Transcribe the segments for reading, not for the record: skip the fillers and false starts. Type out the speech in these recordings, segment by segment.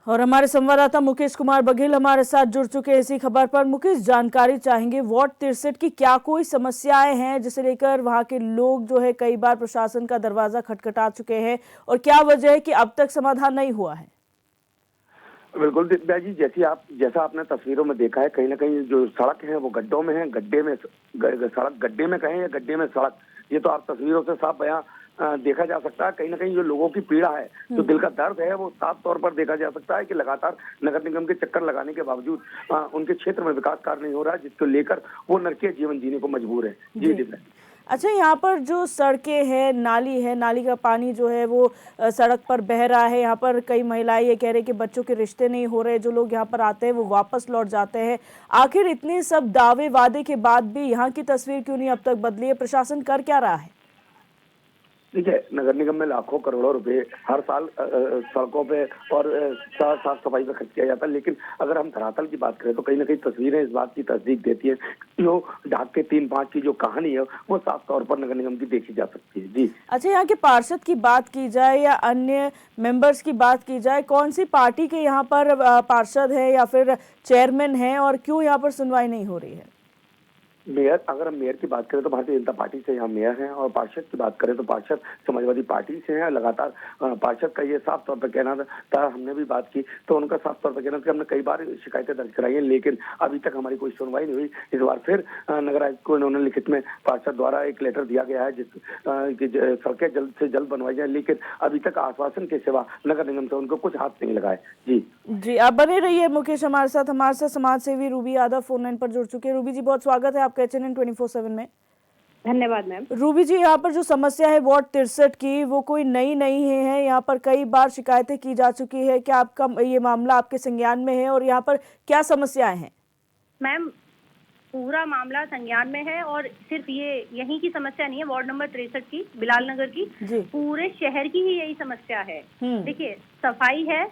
और हमारे संवाददाता मुकेश कुमार बघेल हमारे साथ जुड़ चुके हैं इसी खबर पर। मुकेश, जानकारी चाहेंगे वार्ड 63 की क्या कोई समस्याएं हैं जिसे लेकर वहां के लोग जो है कई बार प्रशासन का दरवाजा खटखटा चुके हैं, और क्या वजह है कि अब तक समाधान नहीं हुआ है? बिल्कुल दिव्या जी, जैसा आपने तस्वीरों में देखा है, कहीं ना कहीं जो सड़क है वो गड्ढों में है, गड्ढे में सड़क, गड्ढे में कहें या गड्ढे में सड़क, ये तो आप तस्वीरों से साफ बयां देखा जा सकता है। कहीं ना कहीं जो लोगों की पीड़ा है, जो दिल का दर्द है, वो साफ तौर पर देखा जा सकता है कि लगातार नगर निगम के चक्कर लगाने के बावजूद उनके क्षेत्र में विकास कार्य नहीं हो रहा है, जिसको लेकर वो नरकीय जीवन जीने को मजबूर है। जी दिव्या। अच्छा, यहाँ पर जो सड़कें हैं, नाली है, नाली का पानी जो है वो सड़क पर बह रहा है। यहाँ पर कई महिलाएं ये कह रहे कि बच्चों के रिश्ते नहीं हो रहे, जो लोग यहाँ पर आते हैं वो वापस लौट जाते हैं। आखिर इतने सब दावे वादे के बाद भी यहाँ की तस्वीर क्यों नहीं अब तक बदली है? प्रशासन कर क्या रहा है? देखिए, नगर निगम में लाखों करोड़ों रुपए हर साल सड़कों पे और साफ सफाई पे खर्च किया जाता है, लेकिन अगर हम धरातल की बात करें तो कहीं ना कहीं तस्वीरें इस बात की तस्दीक देती है, जो ढाक के 3-5 की जो कहानी है वो साफ तौर पर नगर निगम की देखी जा सकती है। जी। अच्छा, यहाँ के पार्षद की बात की जाए या अन्य मेंबर्स की बात की जाए, कौन सी पार्टी के यहाँ पर पार्षद है या फिर चेयरमैन है, और क्यों यहाँ पर सुनवाई नहीं हो रही है? मेयर, अगर हम मेयर की बात करें तो भारतीय जनता पार्टी से यहाँ मेयर हैं, और पार्षद की बात करें तो पार्षद समाजवादी पार्टी से हैं। लगातार पार्षद का ये साफ तौर पर कहना था, हमने भी बात की तो उनका साफ तौर पर कहना था कि हमने कई बार शिकायतें दर्ज कराई हैं, लेकिन अभी तक हमारी कोई सुनवाई नहीं हुई। इस बार फिर नगर आयुक्त को इन्होंने लिखित में पार्षद द्वारा एक लेटर दिया गया है जिस सड़कें जल्द से जल्द बनवाई जाए, लेकिन अभी तक आश्वासन के सिवा नगर निगम से उनको कुछ हाथ नहीं लगाए। जी, आप बने रहिए मुकेश हमारे साथ समाज सेवी रूबी यादव फोन लाइन पर जुड़ चुके हैं। रूबी जी, बहुत स्वागत है आपका HNN 24/7 में। धन्यवाद मैम। रूबी जी, यहाँ पर जो समस्या है वार्ड 63 की, वो कोई नई नहीं है। यहाँ पर कई बार शिकायतें की जा चुकी है। क्या आपका ये मामला आपके संज्ञान में है, और यहाँ पर क्या समस्याएं हैं? मैम, पूरा मामला संज्ञान में है, और सिर्फ ये यहीं की समस्या नहीं है, वार्ड नंबर 63 की, बिलाल नगर की, पूरे शहर की ही यही समस्या है। देखिए, सफाई है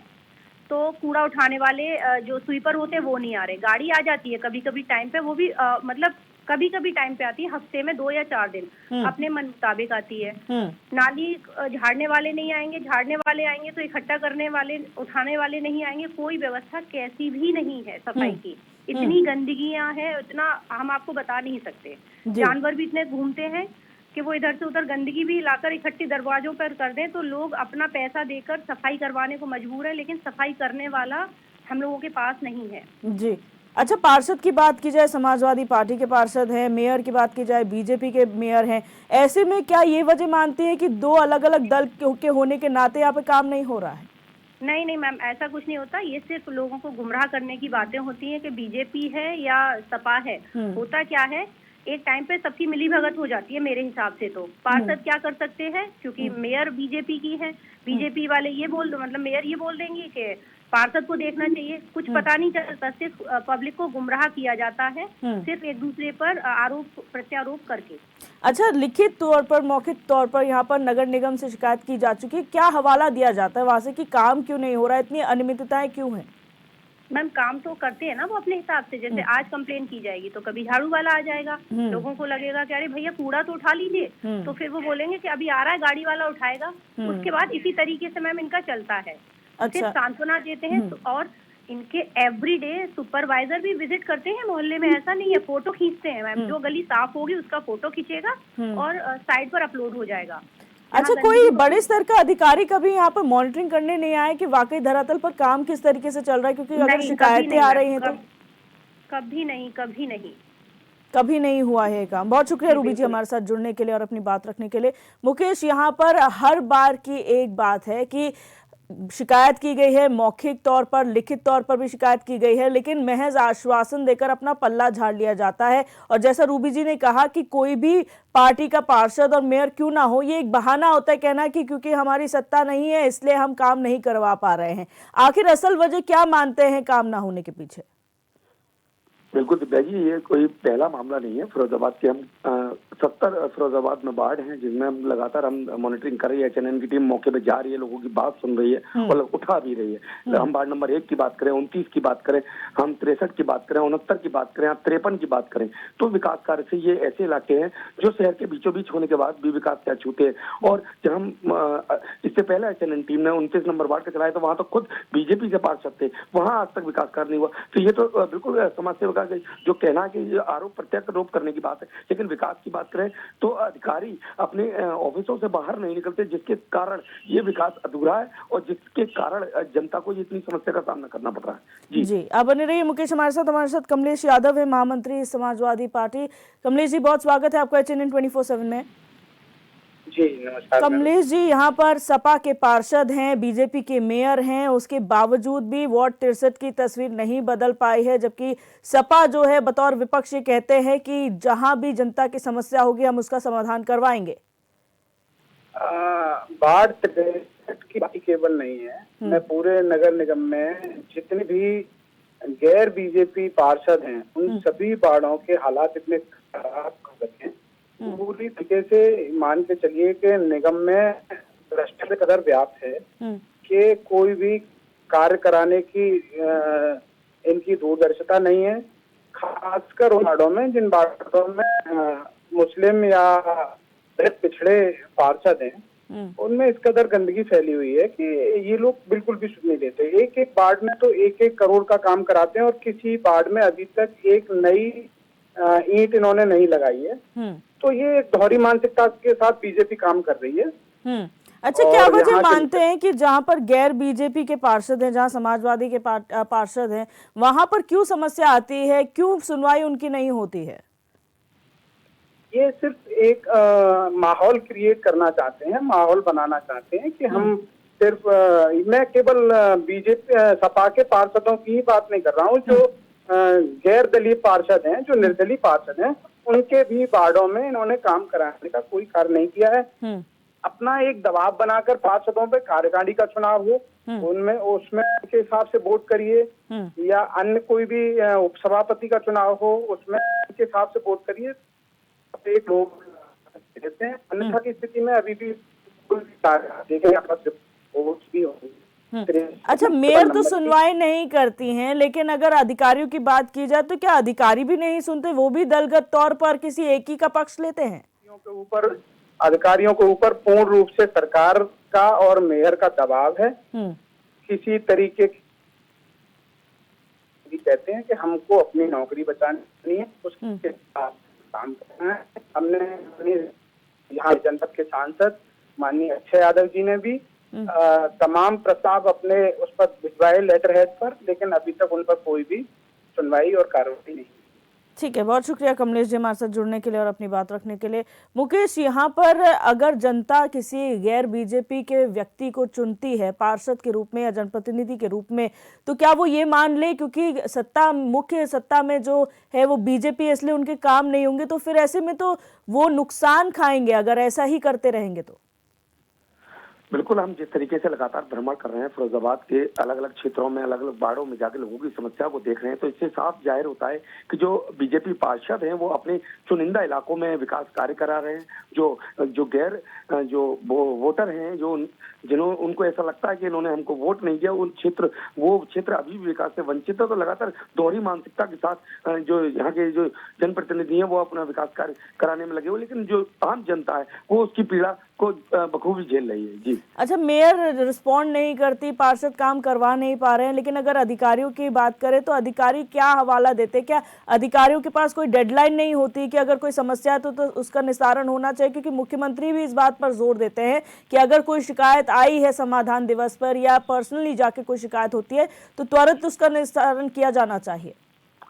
तो कूड़ा उठाने वाले जो स्वीपर होते हैं वो नहीं आ रहे। गाड़ी आ जाती है कभी कभी टाइम पे, वो भी मतलब कभी कभी टाइम पे आती है, हफ्ते में 2 या 4 दिन अपने मन मुताबिक आती है। नाली झाड़ने वाले नहीं आएंगे, झाड़ने वाले आएंगे तो इकट्ठा करने वाले, उठाने वाले नहीं आएंगे। कोई व्यवस्था कैसी भी नहीं है सफाई की। इतनी गंदगियां है, इतना हम आपको बता नहीं सकते। जानवर भी इतने घूमते हैं कि वो इधर से उधर गंदगी भी लाकर इकट्ठी दरवाजों पर कर दें, तो लोग अपना पैसा देकर सफाई करवाने को मजबूर है, लेकिन सफाई करने वाला हम लोगों के पास नहीं है। जी। अच्छा, पार्षद की बात की जाए, समाजवादी पार्टी के पार्षद हैं, मेयर की बात की जाए, बीजेपी के मेयर हैं। ऐसे में क्या ये वजह मानती है कि दो अलग अलग दल के होने के नाते यहाँ पे काम नहीं हो रहा है? नहीं नहीं मैम, ऐसा कुछ नहीं होता। ये सिर्फ लोगों को गुमराह करने की बातें होती हैं कि बीजेपी है या सपा है। होता क्या है, एक टाइम पे सबकी मिली भगत हो जाती है मेरे हिसाब से। तो पार्षद क्या कर सकते हैं, क्योंकि मेयर बीजेपी की है, बीजेपी वाले ये मतलब मेयर ये बोल देंगे कि पार्षद को देखना चाहिए। कुछ पता नहीं चलता, सिर्फ पब्लिक को गुमराह किया जाता है, सिर्फ एक दूसरे पर आरोप प्रत्यारोप करके। अच्छा, लिखित तौर पर, मौखिक तौर पर यहाँ पर नगर निगम से शिकायत की जा चुकी है, क्या हवाला दिया जाता है वहां से कि काम क्यों नहीं हो रहा है, इतनी अनियमितताएं क्यों है? मैम, काम तो करते हैं ना वो अपने हिसाब से। जैसे आज कंप्लेन की जाएगी तो कभी झाड़ू वाला आ जाएगा, लोगों को लगेगा कि अरे भैया कूड़ा तो उठा लीजिए, तो फिर वो बोलेंगे कि अभी आ रहा है, गाड़ी वाला उठाएगा। उसके बाद इसी तरीके से मैम इनका चलता है। सिर्फ सांत्वना देते हैं और इनके एवरीडे सुपरवाइजर भी विजिट करते हैं मोहल्ले में। ऐसा नहीं है, फोटो खींचते हैं मैम। जो गली साफ होगी उसका फोटो खींचेगा और साइड पर अपलोड हो जाएगा। अच्छा, कोई बड़े स्तर का अधिकारी कभी यहाँ पर मॉनिटरिंग करने नहीं आए कि वाकई धरातल पर काम किस तरीके से चल रहा है? क्योंकि अगर शिकायतें आ रही हैं तो कभी नहीं हुआ है काम। बहुत शुक्रिया रूबी जी हमारे साथ जुड़ने के लिए और अपनी बात रखने के लिए। मुकेश, यहाँ पर हर बार की एक बात है कि शिकायत की गई है, मौखिक तौर पर, लिखित तौर पर भी शिकायत की गई है, लेकिन महज आश्वासन देकर अपना पल्ला झाड़ लिया जाता है। और जैसा रूबी जी ने कहा कि कोई भी पार्टी का पार्षद और मेयर क्यों ना हो, ये एक बहाना होता है कहना कि क्योंकि हमारी सत्ता नहीं है इसलिए हम काम नहीं करवा पा रहे हैं। आखिर असल वजह क्या मानते हैं काम ना होने के पीछे? बिल्कुल दिव्या जी, ये कोई पहला मामला नहीं है। फिरोजाबाद के हम 70 फिरोजाबाद में वार्ड हैं जिनमें हम लगातार मॉनिटरिंग कर रही है। HNN की टीम मौके पे जा रही है, लोगों की बात सुन रही है और उठा भी रही है। हम वार्ड नंबर 1 की बात करें, 29 की बात करें, हम 63 की बात करें, 69 की बात करें, 53 की बात करें, तो विकास कार्य से ये ऐसे इलाके हैं जो शहर के बीचों बीच होने के बाद भी विकास क्या छूते हैं। और जब हम इससे पहले HNN टीम ने 29 नंबर वार्ड का चलाया तो वहां तो खुद बीजेपी के पार्षद थे, वहां आज तक विकास कार्य नहीं हुआ। तो ये तो बिल्कुल समाज सेवका जो कहना है कि आरोप प्रत्यारोप करने की बात है, लेकिन विकास की बात करें तो अधिकारी अपने ऑफिसों से बाहर नहीं निकलते, जिसके कारण ये विकास अधूरा है और जिसके कारण जनता को ये इतनी समस्या का सामना करना पड़ रहा है। जी आप बने रहिए मुकेश। हमारे साथ कमलेश यादव है, महामंत्री समाजवादी पार्टी। कमलेश जी, बहुत स्वागत है आपका HNN 24/7 में। जी नमस्कार। कमलेश जी, यहाँ पर सपा के पार्षद हैं, बीजेपी के मेयर हैं, उसके बावजूद भी वार्ड 63 की तस्वीर नहीं बदल पाई है, जबकि सपा जो है बतौर विपक्ष ये कहते हैं कि जहां भी जनता की समस्या होगी हम उसका समाधान करवाएंगे। वार्ड 63 की बात केवल नहीं है, मैं पूरे नगर निगम में जितने भी गैर बीजेपी पार्षद हैं उन सभी वार्डों के हालात इतने खराब कर रखे हैं, पूरी तरीके से मान के चलिए कि निगम में भ्रष्टाचार कदर व्याप्त है कि कोई भी कार्य कराने की इनकी दूरदर्शिता नहीं है। खासकर उन वार्डों में जिन वार्डों में मुस्लिम या पिछड़े पार्षद हैं, उनमें इस कदर गंदगी फैली हुई है कि ये लोग बिल्कुल भी सुन नहीं देते। एक एक वार्ड में तो 1-1 करोड़ का काम कराते हैं और किसी वार्ड में अभी तक एक नई ईंट इन्होंने नहीं लगाई है। तो ये एक दोहरी मानसिकता के साथ बीजेपी काम कर रही है। अच्छा, क्या वजह मानते हैं कि जहां पर गैर बीजेपी के पार्षद हैं, जहां समाजवादी के पार्षद हैं, वहां पर क्यों समस्या आती है, क्यों सुनवाई उनकी नहीं होती है? ये सिर्फ एक माहौल क्रिएट करना चाहते हैं, माहौल बनाना चाहते हैं कि हम सिर्फ मैं केवल बीजेपी सपा के पार्षदों की ही बात नहीं कर रहा हूँ, जो गैर दलीय पार्षद हैं, जो निर्दलीय पार्षद हैं, उनके भी वार्डों में इन्होंने काम कराने का कोई कार्य नहीं किया है। अपना एक दबाव बनाकर पार्षदों पे कार्यकारिणी का चुनाव हो, उनमें उसमें के हिसाब से वोट करिए, या अन्य कोई भी उपसभापति का चुनाव हो उसमें के हिसाब से वोट करिए, एक लोग देते हैं। अन्यथा की स्थिति में अभी भी अच्छा, मेयर तो सुनवाई नहीं करती हैं, लेकिन अगर अधिकारियों की बात की जाए तो क्या अधिकारी भी नहीं सुनते? वो भी दलगत तौर पर किसी एक ही का पक्ष लेते हैं? अधिकारियों के ऊपर पूर्ण रूप से सरकार का और मेयर का दबाव है। किसी तरीके की कहते हैं कि हमको अपनी नौकरी बचानी है, उसके साथ काम करना है। हमने यहाँ जनपद के सांसद माननीय अक्षय यादव जी ने भी तमाम प्रस्ताव अपने उस पर भिजवाए लेटर हेड पर, लेकिन अभी तक उन पर कोई भी सुनवाई और कार्रवाई नहीं। ठीक है, बहुत शुक्रिया कमलेश जी हमारे साथ जुड़ने के लिए और अपनी बात रखने के लिए। मुकेश, यहाँ पर अगर जनता किसी गैर बीजेपी के व्यक्ति को चुनती है पार्षद के रूप में या जनप्रतिनिधि के रूप में, तो क्या वो ये मान ले क्योंकि मुख्य सत्ता में जो है वो बीजेपी है इसलिए उनके काम नहीं होंगे, तो फिर ऐसे में तो वो नुकसान खाएंगे अगर ऐसा ही करते रहेंगे तो? बिल्कुल, हम जिस तरीके से लगातार भ्रमण कर रहे हैं फिरोजाबाद के अलग अलग क्षेत्रों में, अलग अलग वार्डों में जाकर लोगों की समस्या को देख रहे हैं, तो इससे साफ जाहिर होता है कि जो बीजेपी पार्षद हैं वो अपने चुनिंदा इलाकों में विकास कार्य करा रहे हैं। जो गैर जो वोटर हैं, जिन्होंने उनको ऐसा लगता है कि इन्होंने हमको वोट नहीं दिया, वो क्षेत्र अभी भी विकास से वंचित है। तो लगातार दोहरी मानसिकता के साथ जो यहाँ के जो जनप्रतिनिधि हैं वो अपना विकास कार्य कराने में लगे हुए, लेकिन जो आम जनता है वो उसकी पीड़ा को बखूबी झेल रही है। जी अच्छा, मेयर रिस्पॉन्ड नहीं करती, पार्षद काम करवा नहीं पा रहे हैं, लेकिन अगर अधिकारियों की बात करें तो अधिकारी क्या हवाला देते? क्या अधिकारियों के पास कोई डेडलाइन नहीं होती कि अगर कोई समस्या है तो उसका निस्तारण होना चाहिए? क्योंकि मुख्यमंत्री भी इस बात पर जोर देते हैं कि अगर कोई शिकायत आई है समाधान दिवस पर या पर्सनली जाके कोई शिकायत होती है तो तुरंत उसका निस्तारण किया जाना चाहिए।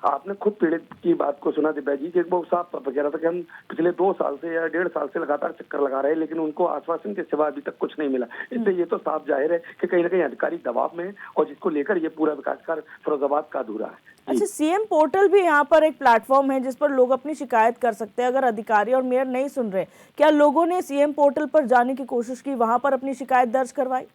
आपने खुद पीड़ित की बात को सुना दिव्या जी, कि वो साफ तौर पर कह रहा था कि हम पिछले 2 साल से या 1.5 साल से लगातार चक्कर लगा रहे हैं, लेकिन उनको आश्वासन के सिवा अभी तक कुछ नहीं मिला। इससे ये तो साफ जाहिर है कि कहीं ना कहीं अधिकारी दबाव में है और जिसको लेकर ये पूरा विकास कार्य फिरोजाबाद का अधूरा है। अच्छा, सीएम पोर्टल भी यहाँ पर एक प्लेटफॉर्म है जिस पर लोग अपनी शिकायत कर सकते हैं। अगर अधिकारी और मेयर नहीं सुन रहे, क्या लोगों ने सीएम पोर्टल पर जाने की कोशिश की, वहां पर अपनी शिकायत दर्ज करवाई?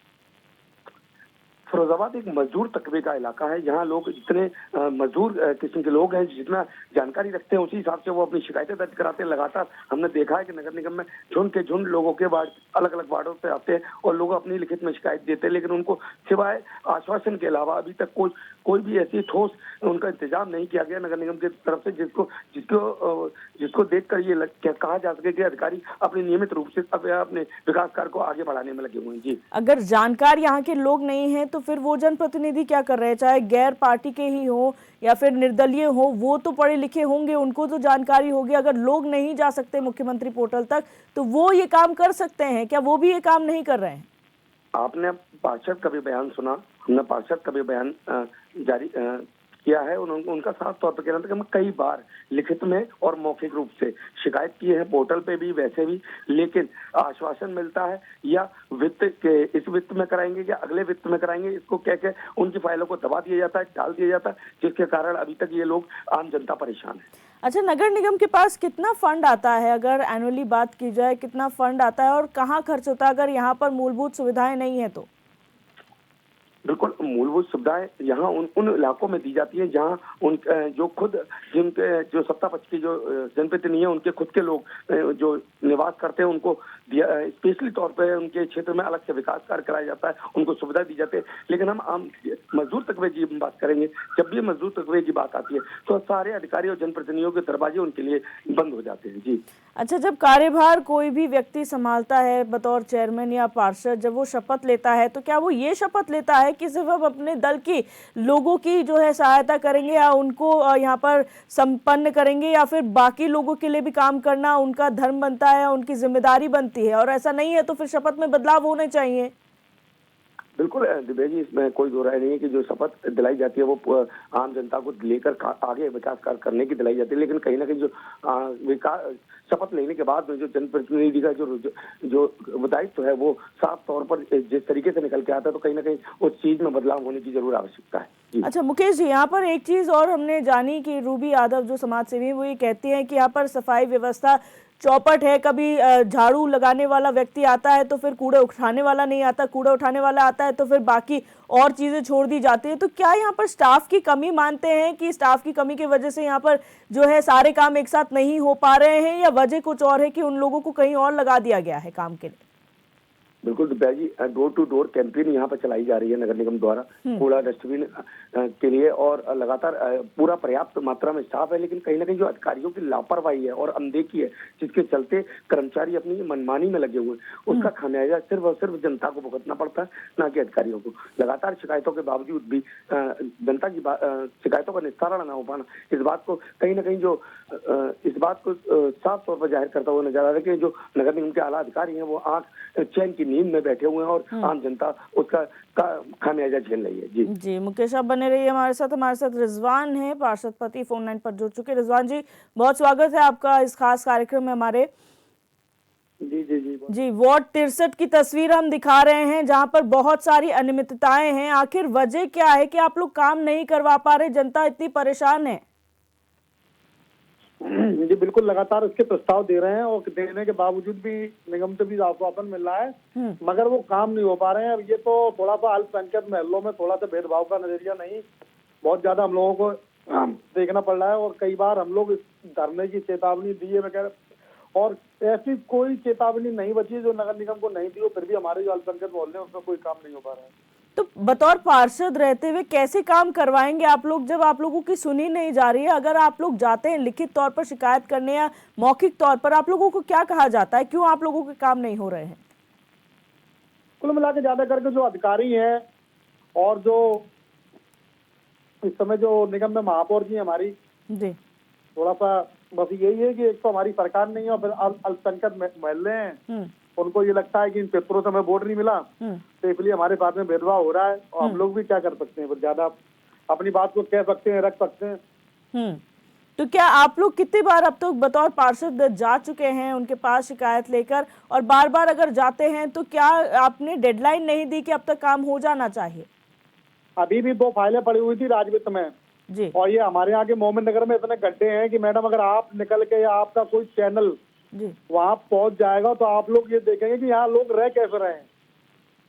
फिरोजाबाद एक मजदूर तकबे का इलाका है। यहाँ लोग जितने मजदूर किस्म के लोग हैं, जितना जानकारी रखते हैं उसी हिसाब से वो अपनी शिकायतें दर्ज कराते हैं। लगातार हमने देखा है कि नगर निगम में झुंड के झुंड लोगों के वार्ड अलग अलग वार्डों पे आते हैं और लोग अपनी लिखित में शिकायत देते हैं, लेकिन उनको सिवाय आश्वासन के अलावा अभी तक कोई भी ऐसी ठोस उनका इंतजाम नहीं किया गया नगर निगम की तरफ से जिसको देखकर ये कहा जा सके कि अधिकारी अपने नियमित रूप से अपने विकास कार्य को आगे बढ़ाने में लगे हुए हैं। जी, अगर जानकार यहाँ के लोग नहीं हैं तो फिर वो जनप्रतिनिधि क्या कर रहे हैं, चाहे गैर पार्टी के ही हो या फिर निर्दलीय हो, वो तो पढ़े लिखे होंगे, उनको तो जानकारी होगी। अगर लोग नहीं जा सकते मुख्यमंत्री पोर्टल तक तो वो ये काम कर सकते हैं क्या? वो भी ये काम नहीं कर रहे हैं। आपने पार्षद का भी बयान सुना, हमने पार्षद का भी बयान जारी किया है। उनका साफ तौर पर कहना था कि हम कई बार लिखित में और मौखिक रूप से शिकायत की है, पोर्टल पे भी वैसे भी, लेकिन आश्वासन मिलता है या वित्त के इस वित्त में कराएंगे या अगले वित्त में कराएंगे, इसको कह के उनकी फाइलों को दबा दिया जाता है, टाल दिया जाता है, जिसके कारण अभी तक ये लोग आम जनता परेशान है। अच्छा, नगर निगम के पास कितना फंड आता है, अगर एनुअली बात की जाए कितना फंड आता है और कहाँ खर्च होता है अगर यहाँ पर मूलभूत सुविधाएं नहीं है तो? बिल्कुल, मूलभूत सुविधाएं यहाँ उन इलाकों में दी जाती है जहाँ जो सत्ता पक्ष की जो जनप्रतिनिधि है उनके खुद के लोग जो निवास करते हैं उनको स्पेशली तौर पे उनके क्षेत्र में अलग से विकास कार्य कराया जाता है, उनको सुविधा दी जाती है। लेकिन हम आम मजदूर तकबे की बात करेंगे, जब भी मजदूर तकबे की बात आती है तो सारे अधिकारी और जनप्रतिनिधियों के दरवाजे उनके लिए बंद हो जाते हैं। जी, अच्छा, जब कार्यभार कोई भी व्यक्ति संभालता है बतौर चेयरमैन या पार्षद, जब वो शपथ लेता है तो क्या वो ये शपथ लेता है कि सिर्फ हम अपने दल की लोगों की जो है सहायता करेंगे या उनको यहाँ पर संपन्न करेंगे, या फिर बाकी लोगों के लिए भी काम करना उनका धर्म बनता है, उनकी जिम्मेदारी बनती है, और ऐसा नहीं है तो फिर शपथ में बदलाव होने चाहिए? बिल्कुल दिव्या जी, इसमें कोई दो राय नहीं है कि जो शपथ दिलाई जाती है वो आम जनता को लेकर आगे विकास कार्य करने की दिलाई जाती है, लेकिन कहीं ना कहीं जो विकास शपथ लेने के बाद में जो जनप्रतिनिधि का जो दायित्व है वो साफ तौर पर जिस तरीके से निकल के आता है तो कहीं ना कहीं उस चीज में बदलाव होने की जरूर आवश्यकता है। अच्छा मुकेश जी, यहाँ पर एक चीज और हमने जानी कि रूबी यादव जो समाज सेवी वो ये कहती हैं कि यहाँ पर सफाई व्यवस्था चौपट है, कभी झाड़ू लगाने वाला व्यक्ति आता है तो फिर कूड़ा उठाने वाला नहीं आता, कूड़ा उठाने वाला आता है तो फिर बाकी और चीजें छोड़ दी जाती है। तो क्या यहाँ पर स्टाफ की कमी मानते हैं कि स्टाफ की कमी की वजह से यहाँ पर जो है सारे काम एक साथ नहीं हो पा रहे हैं, या वजह कुछ और है कि उन लोगों को कहीं और लगा दिया गया है काम के लिए? बिल्कुल Divya ji, door to door campaign यहाँ पर चलाई जा रही है नगर निगम द्वारा कूड़ा डस्टबिन के लिए, और लगातार पूरा पर्याप्त मात्रा में स्टाफ है, लेकिन कहीं ना कहीं जो अधिकारियों की लापरवाही है और अनदेखी है जिसके चलते कर्मचारी अपनी मनमानी में लगे हुए हैं, उसका खामियाजा सिर्फ और सिर्फ जनता को भुगतना पड़ता है, ना कि अधिकारियों को। लगातार शिकायतों के बावजूद भी जनता की शिकायतों का निस्तारण न हो पाना इस बात को कहीं ना कहीं इस बात को साफ तौर पर जाहिर करता हुआ नजर आ रहा है कि जो नगर निगम के आला अधिकारी हैं वो आंख चैन की नींद में बैठे हुए हैं और आम जनता उसका खामियाजा झेल रही है। जी मुकेश, आप बने रहिए हमारे साथ रिजवान है पार्षद पति फोन लाइन पर जुड़ चुके। रिजवान जी, बहुत स्वागत है आपका इस खास कार्यक्रम में हमारे। जी, वार्ड 63 की तस्वीर हम दिखा रहे हैं जहां पर बहुत सारी अनियमितताएं हैं। आखिर वजह क्या है कि आप लोग काम नहीं करवा पा रहे, जनता इतनी परेशान है? जी बिल्कुल, लगातार इसके प्रस्ताव दे रहे हैं और देने के बावजूद भी निगम से भी आश्वासन मिल रहा है, मगर वो काम नहीं हो पा रहे हैं। अब ये तो थोड़ा सा अल्पसंख्यक महलों में थोड़ा सा भेदभाव का नजरिया नहीं, बहुत ज्यादा हम लोगों को देखना पड़ रहा है, और कई बार हम लोग इस धरने की चेतावनी दिए वगैरह, और ऐसी कोई चेतावनी नहीं बची जो नगर निगम को नहीं दी हो, फिर भी हमारे जो अल्पसंख्यक मोहल्ले उसमें कोई काम नहीं हो पा रहा है। तो बतौर पार्षद रहते हुए कैसे काम करवाएंगे आप लोग जब आप लोगों की सुनी नहीं जा रही है? अगर आप लोग जाते हैं लिखित तौर पर शिकायत करने या मौखिक तौर पर, आप लोगों को क्या कहा जाता है, क्यों आप लोगों के काम नहीं हो रहे हैं? कुल मिला के ज्यादा करके जो अधिकारी हैं और जो इस समय जो निगम में महापौर जी हमारी जी, थोड़ा सा बस यही है कि एक तो हमारी सरकार नहीं है और फिर अल्पसंख्यक महल्ले हैं, उनको ये लगता है कि इन पेपरों से हमें वोट नहीं मिला तो इसलिए हमारे साथ में भेदभाव हो रहा है, और हम लोग भी क्या कर सकते हैं, ज्यादा अपनी बात को कह सकते हैं, रख सकते हैं। तो क्या आप लोग कितनी बार अब तक बतौर पार्षद जा चुके हैं उनके पास शिकायत लेकर, और बार बार अगर जाते हैं तो क्या आपने डेडलाइन नहीं दी कि अब तक काम हो जाना चाहिए? अभी भी 2 फाइलें पड़ी हुई थी राजवित्त में जी, और ये हमारे यहाँ के मोमिन नगर में इतने गड्ढे हैं कि मैडम अगर आप निकल के या आपका कोई चैनल वहाँ पहुंच जाएगा तो आप लोग ये देखेंगे कि यहाँ लोग रह कैसे रहे हैं।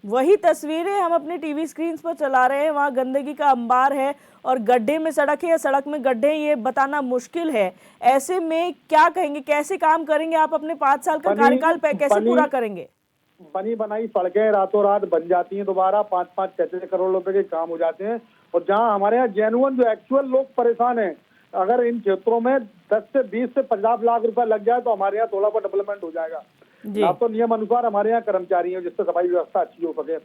वही तस्वीरें हम अपने टीवी स्क्रीन पर चला रहे हैं। वहाँ गंदगी का अंबार है और गड्ढे में सड़क है या सड़क में गड्ढे, ये बताना मुश्किल है। ऐसे में क्या कहेंगे, कैसे काम करेंगे आप? अपने 5 साल का कार्यकाल कैसे पूरा करेंगे? बनी बनाई सड़कें रातों रात बन जाती हैं, दोबारा 5-5 6-6 करोड़ रुपए के काम हो जाते हैं। और जहां हमारे यहाँ जेन्युइन जो एक्चुअल लोग परेशान हैं, अगर इन क्षेत्रों में 10 से 20 से 50 लाख रुपए लग जाए तो हमारे यहाँ थोड़ा बहुत डेवलपमेंट हो जाएगा। ना तो नियम अनुसार हमारे यहाँ कर्मचारी हैं जिससे सफाई व्यवस्था अच्छी हो सके।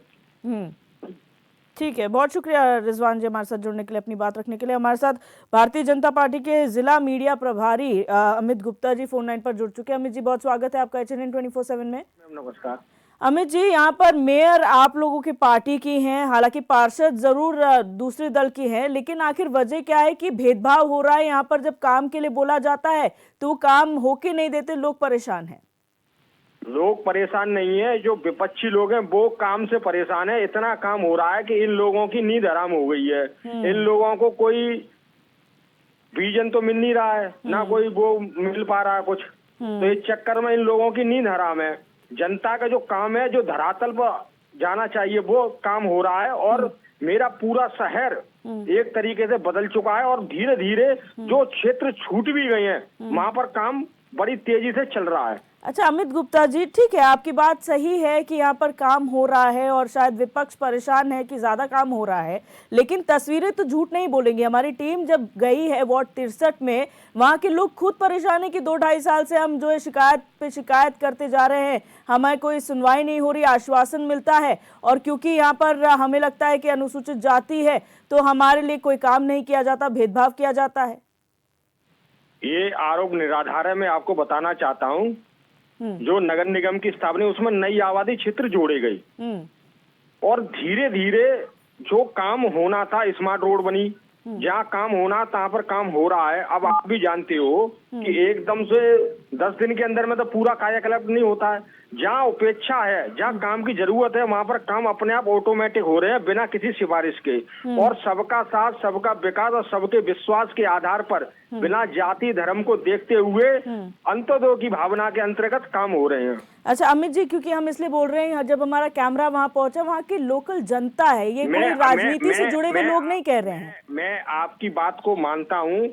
ठीक है, बहुत शुक्रिया रिजवान जी हमारे साथ जुड़ने के लिए, अपनी बात रखने के लिए। हमारे साथ भारतीय जनता पार्टी के जिला मीडिया प्रभारी अमित गुप्ता जी फोन लाइन पर जुड़ चुके हैं। अमित जी, बहुत स्वागत है आपका HNN 24/7 में। नमस्कार। अमित जी, यहाँ पर मेयर आप लोगों की पार्टी की हैं, हालांकि पार्षद जरूर दूसरे दल की हैं, लेकिन आखिर वजह क्या है कि भेदभाव हो रहा है? यहाँ पर जब काम के लिए बोला जाता है तो वो काम होके नहीं देते, लोग परेशान हैं। लोग परेशान नहीं है, जो विपक्षी लोग हैं वो काम से परेशान है। इतना काम हो रहा है कि इन लोगों की नींद हराम हो गई है। इन लोगों को कोई विजन तो मिल नहीं रहा है, ना कोई वो मिल पा रहा है कुछ। तो इस चक्कर में इन लोगों की नींद हराम है। जनता का जो काम है, जो धरातल पर जाना चाहिए, वो काम हो रहा है। और मेरा पूरा शहर एक तरीके से बदल चुका है और धीरे धीरे जो क्षेत्र छूट भी गए हैं वहां पर काम बड़ी तेजी से चल रहा है। अच्छा अमित गुप्ता जी, ठीक है, आपकी बात सही है कि यहाँ पर काम हो रहा है और शायद विपक्ष परेशान है कि ज्यादा काम हो रहा है, लेकिन तस्वीरें तो झूठ नहीं बोलेंगी। हमारी टीम जब गई है वार्ड 63 में, वहाँ के लोग खुद परेशान है कि 2-2.5 साल से हम जो है शिकायत पे शिकायत करते जा रहे हैं, हमें कोई सुनवाई नहीं हो रही, आश्वासन मिलता है और क्योंकि यहाँ पर हमें लगता है कि अनुसूचित जाति है तो हमारे लिए कोई काम नहीं किया जाता, भेदभाव किया जाता है। ये आरोप निराधार है। मैं आपको बताना चाहता हूँ, जो नगर निगम की स्थापना, उसमें नई आबादी क्षेत्र जोड़े गई और धीरे धीरे जो काम होना था, स्मार्ट रोड बनी, जहाँ काम होना तहाँ पर काम हो रहा है। अब आप भी जानते हो कि एकदम से 10 दिन के अंदर में तो पूरा कायाकल्प नहीं होता है। जहाँ उपेक्षा है, जहाँ काम की जरूरत है, वहां पर काम अपने आप ऑटोमेटिक हो रहे हैं बिना किसी सिफारिश के। और सबका साथ, सबका विकास और सबके विश्वास के आधार पर, बिना जाति धर्म को देखते हुए अंत्योदय की भावना के अंतर्गत काम हो रहे हैं। अच्छा अमित जी, क्योंकि हम इसलिए बोल रहे हैं, जब हमारा कैमरा वहां पहुंचा, वहां की लोकल जनता है, ये कोई राजनीति से जुड़े हुए लोग नहीं कह रहे हैं। मैं आपकी बात को मानता हूँ।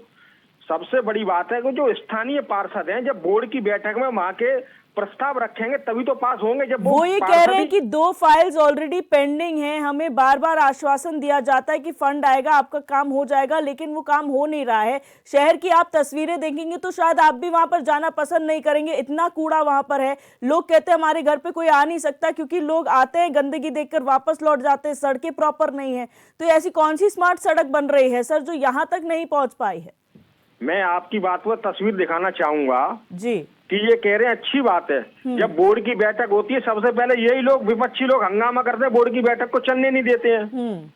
सबसे बड़ी बात है कि जो स्थानीय पार्षद हैं, जब बोर्ड की बैठक में वहां के प्रस्ताव रखेंगे तभी तो पास होंगे। जब वो ये कह रहे हैं कि 2 फाइल्स ऑलरेडी पेंडिंग हैं, हमें बार बार आश्वासन दिया जाता है कि फंड आएगा, आपका काम हो जाएगा, लेकिन वो काम हो नहीं रहा है। शहर की आप तस्वीरें देखेंगे तो शायद आप भी वहां पर जाना पसंद नहीं करेंगे, इतना कूड़ा वहां पर है। लोग कहते हैं हमारे घर पे कोई आ नहीं सकता, क्योंकि लोग आते हैं गंदगी देखकर वापस लौट जाते हैं, सड़कें प्रॉपर नहीं है। तो ऐसी कौन सी स्मार्ट सड़क बन रही है सर जो यहाँ तक नहीं पहुंच पाई है? मैं आपकी बात पर तस्वीर दिखाना चाहूंगा जी, कि ये कह रहे हैं अच्छी बात है। जब बोर्ड की बैठक होती है, सबसे पहले यही लोग, विपक्षी लोग हंगामा करते हैं, बोर्ड की बैठक को चलने नहीं देते हैं।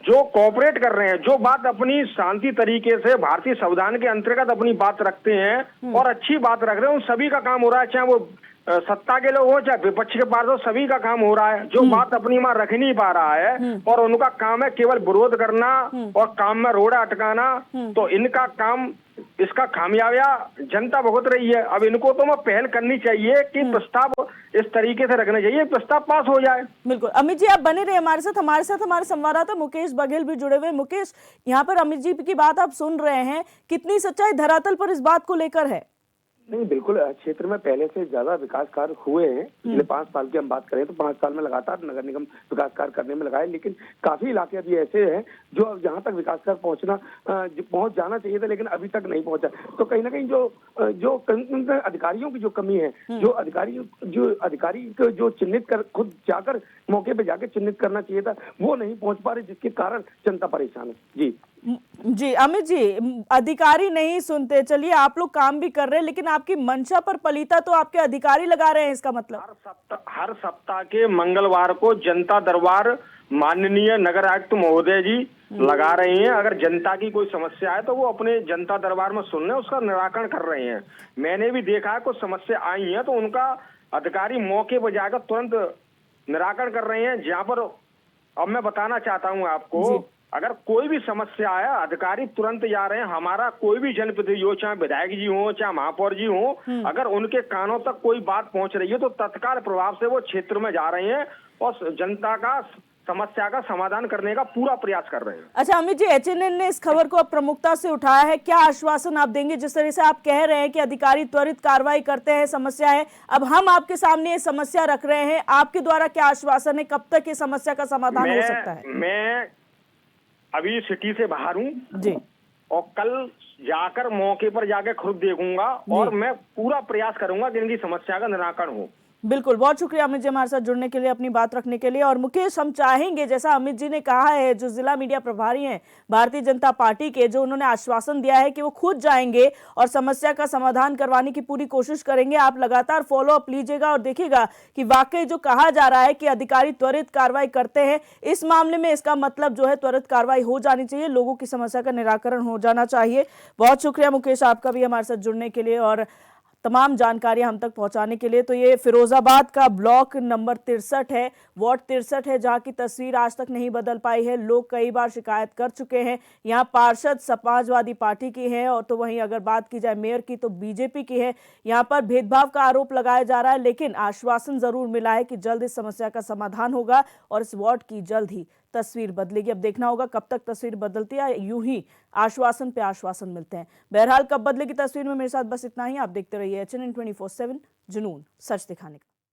जो कोऑपरेट कर रहे हैं, जो बात अपनी शांति तरीके से भारतीय संविधान के अंतर्गत अपनी बात रखते हैं और अच्छी बात रख रहे हैं, उन सभी का काम हो रहा है, चाहे वो सत्ता के लोग हो चाहे विपक्ष के पास हो, सभी का काम हो रहा है। जो बात अपनी मां रख नहीं पा रहा है और उनका काम है केवल विरोध करना और काम में रोड़ा अटकाना, तो इनका काम, इसका खामियाजा जनता भुगत रही है। अब इनको तो मैं पहल करनी चाहिए कि प्रस्ताव इस तरीके से रखना चाहिए, प्रस्ताव पास हो जाए। बिल्कुल। अमित जी, आप बने रहे हमारे साथ हमारे संवाददाता मुकेश बघेल भी जुड़े हुए। मुकेश, यहाँ पर अमित जी की बात आप सुन रहे हैं, कितनी सच्चाई धरातल पर इस बात को लेकर है? नहीं, बिल्कुल क्षेत्र में पहले से ज्यादा विकास कार्य हुए हैं। पिछले 5 साल की हम बात करें तो 5 साल में लगातार नगर निगम विकास कार्य करने में लगाए, लेकिन काफी इलाके अभी ऐसे हैं जो जहां तक विकास कार्य पहुंच जाना चाहिए था लेकिन अभी तक नहीं पहुंचा। तो कहीं ना कहीं जो अधिकारियों की जो कमी है, जो अधिकारी को जो चिन्हित कर, खुद जाकर मौके पे जाकर चिन्हित करना चाहिए था, वो नहीं पहुंच पा रहे, जिसके कारण जनता परेशान है। जी अमित जी, अधिकारी नहीं सुनते, चलिए आप लोग काम भी कर रहे हैं, लेकिन आपकी मंशा पर पलीता तो आपके अधिकारी लगा रहे हैं, इसका मतलब? हर सप्ताह के मंगलवार को जनता दरबार माननीय नगर आयुक्त महोदय जी लगा रहे हैं। अगर जनता की कोई समस्या है तो वो अपने जनता दरबार में सुन रहे हैं, उसका निराकरण कर रहे हैं। मैंने भी देखा है कुछ समस्या आई है तो उनका अधिकारी मौके पर जाकर तुरंत निराकरण कर रहे हैं। जहाँ पर अब मैं बताना चाहता हूँ आपको, अगर कोई भी समस्या है, अधिकारी तुरंत जा रहे हैं। हमारा कोई भी जनप्रतिनिधि हो, चाहे विधायक जी हो, चाहे महापौर जी हो, अगर उनके कानों तक कोई बात पहुंच रही है तो तत्काल प्रभाव से वो क्षेत्र में जा रहे हैं और जनता का समस्या का समाधान करने का पूरा प्रयास कर रहे हैं। अच्छा अमित जी, HNN ने इस खबर को अब प्रमुखता से उठाया है, क्या आश्वासन आप देंगे? जिस तरह से आप कह रहे हैं कि अधिकारी त्वरित कार्रवाई करते हैं, समस्या है, अब हम आपके सामने ये समस्या रख रहे हैं, आपके द्वारा क्या आश्वासन है, कब तक ये समस्या का समाधान हो सकता है? मैं अभी सिटी से बाहर हूँ जी, और कल जाकर मौके पर जाकर खुद देखूंगा और मैं पूरा प्रयास करूंगा कि इनकी समस्या का निराकरण हो। बिल्कुल, बहुत शुक्रिया अमित जी हमारे साथ जुड़ने के लिए, अपनी बात रखने के लिए। और मुकेश, हम चाहेंगे जैसा अमित जी ने कहा है, जो जिला मीडिया प्रभारी हैं भारतीय जनता पार्टी के, जो उन्होंने आश्वासन दिया है कि वो खुद जाएंगे और समस्या का समाधान करवाने की पूरी कोशिश करेंगे। आप लगातार फॉलो अप लीजिएगा और देखिएगा कि वाकई जो कहा जा रहा है कि अधिकारी त्वरित कार्रवाई करते हैं, इस मामले में इसका मतलब जो है त्वरित कार्रवाई हो जानी चाहिए, लोगों की समस्या का निराकरण हो जाना चाहिए। बहुत शुक्रिया मुकेश आपका भी हमारे साथ जुड़ने के लिए और तमाम जानकारियां हम तक पहुंचाने के लिए। तो ये फिरोजाबाद का ब्लॉक नंबर 63 है, वार्ड 63 है, जहां की तस्वीर आज तक नहीं बदल पाई है। लोग कई बार शिकायत कर चुके हैं। यहां पार्षद समाजवादी पार्टी की है और तो वहीं अगर बात की जाए मेयर की तो बीजेपी की है। यहां पर भेदभाव का आरोप लगाया जा रहा है, लेकिन आश्वासन जरूर मिला है कि जल्द इस समस्या का समाधान होगा और इस वार्ड की जल्द ही तस्वीर बदलेगी। अब देखना होगा कब तक तस्वीर बदलती है, यूं ही आश्वासन पे आश्वासन मिलते हैं। बहरहाल कब बदलेगी तस्वीर में मेरे साथ बस इतना ही। आप देखते रहिए HNN 24/7, जुनून सच दिखाने का।